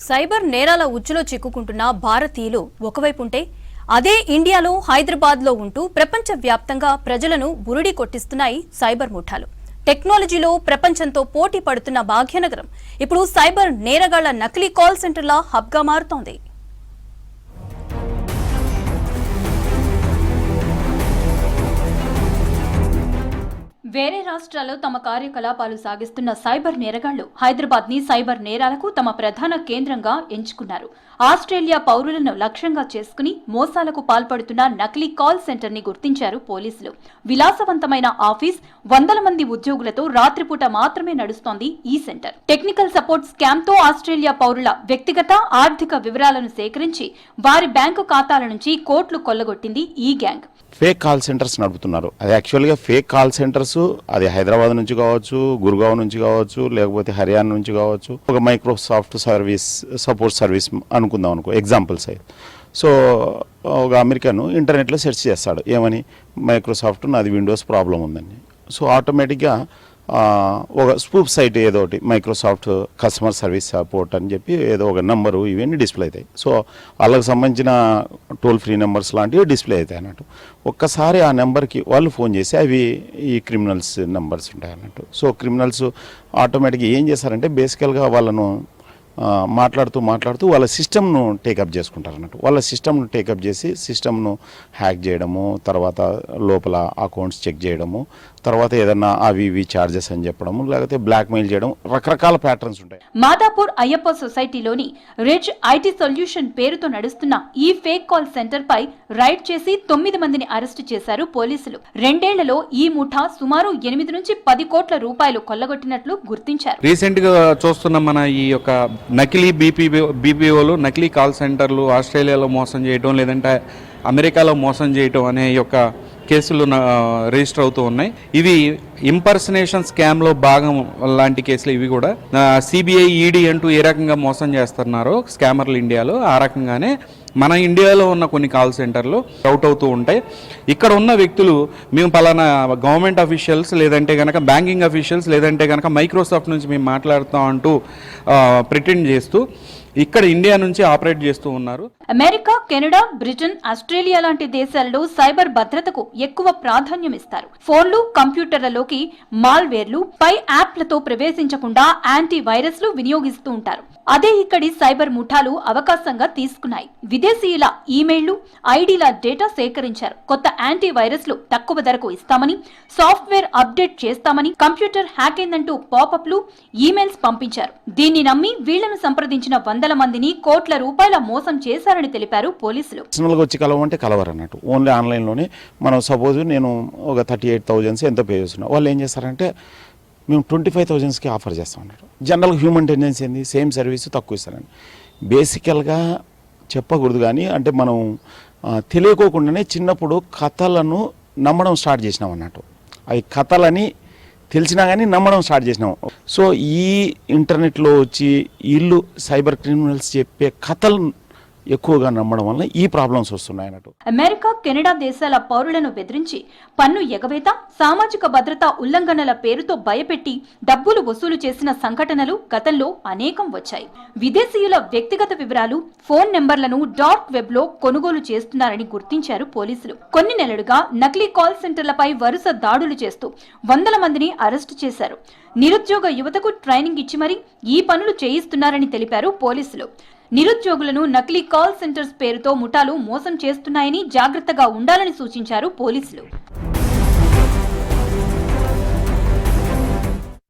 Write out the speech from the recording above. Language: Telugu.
సైబర్ నేరాల ఉచ్చులో చిక్కుకుంటున్న భారతీయులు ఒకవైపు ఉంటే అదే ఇండియాలో హైదరాబాద్లో ఉంటూ ప్రపంచవ్యాప్తంగా ప్రజలను బురిడి కొట్టిస్తున్నాయి సైబర్ ముఠాలు. టెక్నాలజీలో ప్రపంచంతో పోటీ పడుతున్న భాగ్యనగరం ఇప్పుడు సైబర్ నేరగాళ్ల నకిలీ కాల్ సెంటర్ల హబ్గా మారుతోంది. వేరే రాష్ట్రాల్లో తమ కార్యకలాపాలు సాగిస్తున్న సైబర్ నేరగాళ్లు హైదరాబాద్ ని సైబర్ నేరాలకు తమ ప్రధాన కేంద్రంగా ఎంచుకున్నారు. ఆస్ట్రేలియా పౌరులను లక్ష్యంగా చేసుకుని మోసాలకు పాల్పడుతున్న నకిలీ కాల్ సెంటర్ ని గుర్తించారు పోలీసులు. విలాసవంతమైన ఆఫీస్, వందల మంది ఉద్యోగులతో రాత్రిపూట మాత్రమే నడుస్తోంది ఈ సెంటర్. టెక్నికల్ సపోర్ట్ స్కామ్ తో ఆస్ట్రేలియా పౌరుల వ్యక్తిగత ఆర్థిక వివరాలను సేకరించి వారి బ్యాంకు ఖాతాల నుంచి కోట్లు కొల్లగొట్టింది ఈ గ్యాంగ్. ఫేక్ కాల్ సెంటర్స్ నడుపుతున్నారు. అది యాక్చువల్గా ఫేక్ కాల్ సెంటర్స్ అది హైదరాబాద్ నుంచి కావచ్చు, గుర్గావ్ నుంచి కావచ్చు, లేకపోతే హర్యానా నుంచి కావచ్చు. ఒక మైక్రోసాఫ్ట్ సర్వీస్ సపోర్ట్ సర్వీస్ అనుకుందాం అనుకో, ఎగ్జాంపుల్స్ అయితే. సో ఒక అమెరికన్ ఇంటర్నెట్లో సెర్చ్ చేస్తాడు, ఏమని, మైక్రోసాఫ్ట్ నాది విండోస్ ప్రాబ్లం ఉందని. సో ఆటోమేటిక్గా ఒక స్పూప్ సైట్ ఏదో ఒకటి మైక్రోసాఫ్ట్ కస్టమర్ సర్వీస్ సపోర్ట్ అని చెప్పి ఏదో ఒక నెంబరు ఇవన్నీ డిస్ప్లే అవుతాయి. సో వాళ్ళకి సంబంధించిన టోల్ ఫ్రీ నెంబర్స్ లాంటివి డిస్ప్లే అవుతాయి అన్నట్టు. ఒక్కసారి ఆ నెంబర్కి వాళ్ళు ఫోన్ చేసి అవి ఈ క్రిమినల్స్ నెంబర్స్ ఉంటాయి అన్నట్టు. సో క్రిమినల్స్ ఆటోమేటిక్గా ఏం చేస్తారంటే బేసికల్గా వాళ్ళను మాట్లాడుతూ వాళ్ళ సిస్టమ్ను టేకప్ చేసుకుంటారు అన్నట్టు. వాళ్ళ సిస్టమ్ను టేకప్ చేసి సిస్టమ్ను హ్యాక్ చేయడము, తర్వాత లోపల అకౌంట్స్ చెక్ చేయడము, తర్వాత ఏదన్నా అవి ఛార్జెస్ అని చెప్పడము, లేకపోతే బ్లాక్మెయిల్ చేయడం, రకరకాల ప్యాటర్న్స్ ఉంటాయి. మాదాపూర్ అయ్యప్ప సొసైటీలోని రిచ్ ఐటీ సొల్యూషన్ పేరుతో నడుస్తున్న ఈ ఫేక్ కాల్ సెంటర్ పై రైడ్ చేసి 9 మందిని అరెస్టు చేశారు పోలీసులు. 2 ఏళ్లలో ఈ ముఠా సుమారు 8 నుంచి 10 కోట్ల రూపాయలు కొల్లగొట్టినట్లు గుర్తించారు. రీసెంట్ గా చూస్తున్న మన ఈ యొక్క నకిలీ బీపీఓలు, నకిలీ కాల్ సెంటర్లు ఆస్ట్రేలియాలో మోసం చేయడం, లేదంటే అమెరికాలో మోసం చేయడం అనే యొక్క కేసులు రిజిస్టర్ అవుతూ ఉన్నాయి. ఇవి ఇంపర్సనేషన్ స్కామ్లో భాగం లాంటి కేసులు ఇవి కూడా. సిబిఐ, ఈడీ అంటూ ఏ రకంగా మోసం చేస్తున్నారో స్కామర్లు ఇండియాలో, ఆ రకంగానే మన ఇండియాలో ఉన్న కొన్ని కాల్ సెంటర్లు అవుట్ అవుతూ ఉంటాయి. ఇక్కడ ఉన్న వ్యక్తులు మేము పలానా గవర్నమెంట్ అఫీషియల్స్, లేదంటే కనుక బ్యాంకింగ్ అఫీషియల్స్, లేదంటే కనుక మైక్రోసాఫ్ట్ నుంచి మేము మాట్లాడుతాం అంటూ ప్రిటెండ్ చేస్తూ ఇక్కడ ఇండియా నుంచి ఆపరేట్ చేస్తూ ఉన్నారు. అమెరికా, కెనడా, బ్రిటన్, ఆస్ట్రేలియా లాంటి దేశాల్లో సైబర్ భద్రతకు ఎక్కువ ప్రాధాన్యం ఇస్తారు. ఫోన్లు, కంప్యూటర్లలోకి మాల్వేర్లు, పై యాప్లతో ప్రవేశించకుండా యాంటీ వైరస్లు వినియోగిస్తూ ఉంటారు. అదే ఇక్కడి సైబర్ ముఠాలు అవకాశంగా తీసుకున్నాయి. విదేశీయుల ఈమెయిళ్లు, ఐడీల డేటా సేకరించారు. కొత్త యాంటీ వైరస్లు తక్కువ ధరకు ఇస్తామని, సాఫ్ట్వేర్ అప్డేట్ చేస్తామని, కంప్యూటర్ హ్యాక్ అయిందంటూ పాపప్లు, ఈమెయిల్స్ పంపించారు. దీన్ని నమ్మి వీళ్లను సంప్రదించిన 100 మందిని కోట్ల రూపాయల మోసం చేశారని తెలిపారు పోలీసులు. పర్సనల్గా వచ్చి కలవంటే కలవరు అన్నట్టు. ఓన్లీ ఆన్లైన్లోనే. మనం సపోజ్ నేను ఒక 38,000 ఎంత పే చేస్తున్నా, వాళ్ళు ఏం చేస్తారంటే మేము 25,000కి ఆఫర్ చేస్తాం అన్నట్టు. జనరల్గా హ్యూమన్ టెండెన్సీ ఏంది, సేమ్ సర్వీస్ తక్కువ ఇస్తారండి. బేసికల్గా చెప్పకూడదు కానీ, అంటే మనం తెలియకోకుండానే చిన్నప్పుడు కథలను నమ్మడం స్టార్ట్ చేసినాం అన్నట్టు. అవి కథలని తెలిసినా కానీ నమ్మడం స్టార్ట్ చేసినాం. సో ఈ ఇంటర్నెట్లో వచ్చి వీళ్ళు సైబర్ క్రిమినల్స్ చెప్పే కథలు ఎక్కువగా నమ్మడం వల్ల ఈ ప్రాబ్లమ్స్ వస్తున్నాయి అన్నట్టు. అమెరికా, కెనడా దేశాల పౌరులను బెదిరించి పన్ను ఎగవేత, సామాజిక భద్రతా ఉల్లంఘనల పేరుతో భయపెట్టి డబ్బులు వసూలు చేసిన సంఘటనలు గతంలో అనేకం వచ్చాయి. విదేశీయుల వ్యక్తిగత వివరాలు, ఫోన్ నెంబర్లను డార్క్ వెబ్ లో కొనుగోలు చేస్తున్నారని గుర్తించారు పోలీసులు. కొన్ని నెలలుగా నకిలీ కాల్ సెంటర్లపై వరుస దాడులు చేస్తూ 100 మందిని అరెస్టు చేశారు. నిరుద్యోగ యువతకు ట్రైనింగ్ ఇచ్చి మరీ ఈ పనులు చేయిస్తున్నారని తెలిపారు పోలీసులు. నిరుద్యోగులను నకిలీ కాల్ సెంటర్స్ పేరుతో ముఠాలు మోసం చేస్తున్నాయని జాగ్రత్తగా ఉండాలని సూచించారు పోలీసులు.